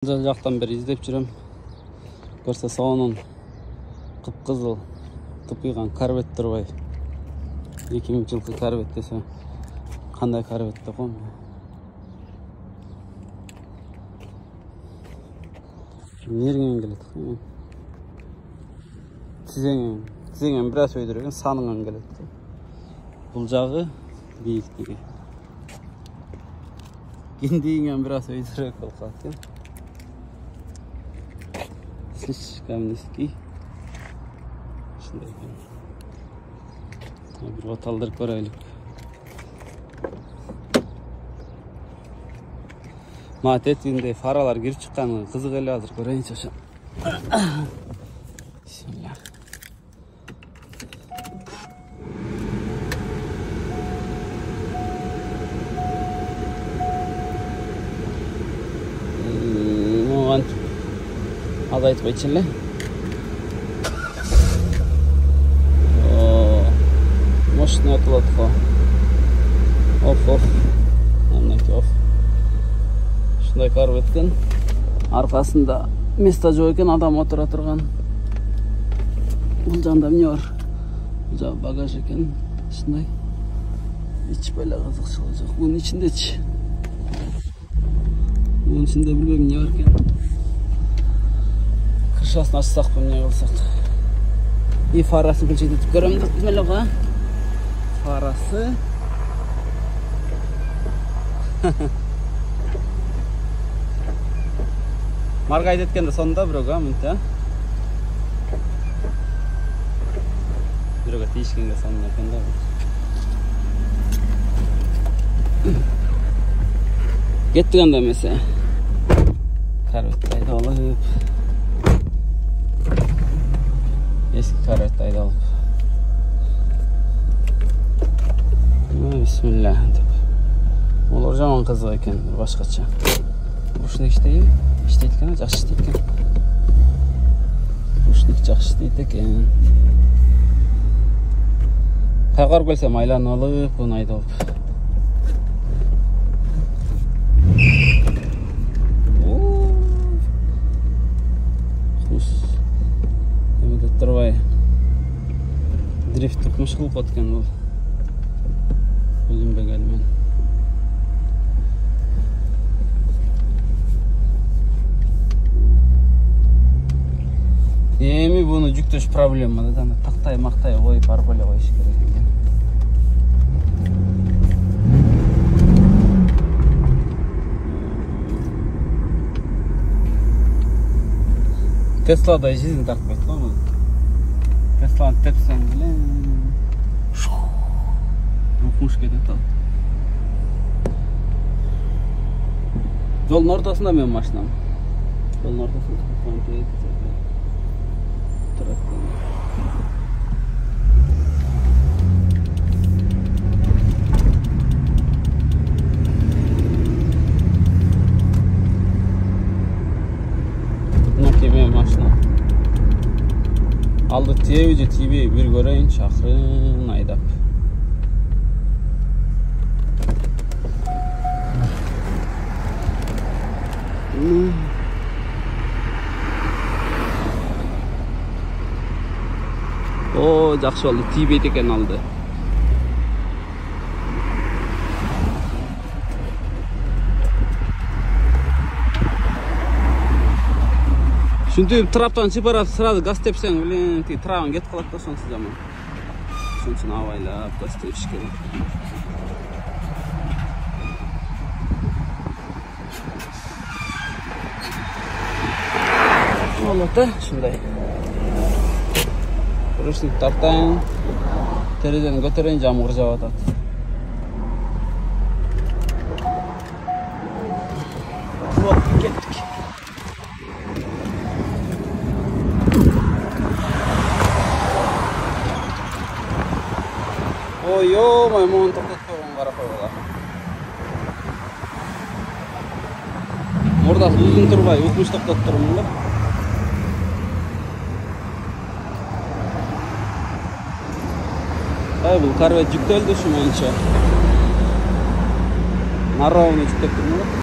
Жақтан бері іздеп жүрем. Көрсе соның қып-қызыл тупыйған корвет тұрбай. 2000 жылқы корвет десе, қандай корвет деп қойм. Нерген келеді. Тізеңен біраз өйдіреген саныңан келеді. Бұл жағы биіктігі. Кендейінен біраз өйдірек ол қатын. Слишком низкий. Bir otaldırıp göreylik. Matetinde faralar girip çıkan kızık eli hazır göreyim çoşam. Bismillah. Azaytıp içinle. Mощный отлот. Оф. Аннaki оф. Шундай корветтен арқасында место жоқ екен, адам отыра тұрған. Бұл жанда не бар? Бұл жағы багаж екен. Шундай. Ич бәле қызықшылы жоқ. Бұның ішінде чи. Бұның ішінде білмеймін не бар екен. Крышасын ашсақ па не қылсақ. И фарасын күлшетіп көремін деп мелеға. Farası. Marka etkende sonunda broga münte. Broga tişkinde sonunda kende. Gettigende mesela. Karvettaydı alıp. Eski karvettaydı alıp. Bismillah. Olur zaman kızı eken başkaça. Ушник işteyim. İşteydikken жақсы işteydikken. Ушник жақсы işteydi eкен. Қағарып келсем айланып алып, оны айдалып. Құс. Емеді тұрбай. Дрифт тұқмыш қылып откен ол. Bilinbe gelmen. Emi bunu жүктөш проблема да. Тақтай мақтай қойып арбалай қойыш керек екен. Теслада жизнь тартпайды ғой. Тесланы тепсең білем. Рухmuş кетеді. Жолдың ортасында мен машинам. Жолдың ортасында Мынакей мен машина. Алды тиеби же тийбей бир көрейин, шақырын айдап. O жақсы oldu. Тийбейт екен алды. Шүнтіп траптан шипарап сразу газ тепсең, блин, трабан кетіп қалады да сонсыз жаман. Шүн үшін авайлап газ тепші керек. Олаты, шындай. Рушник тартайын, терезені көтерейін, жамғыр жауат ат. Вот, кеттік. Ой-ой, мұны тоқтат көрін қара қойыла. Мұрдасы ұзын тұрбай, өтміш тоқтат тұрмын. Бұл корвет жүктелді şu менше. Наравны жүктеп тұрмын.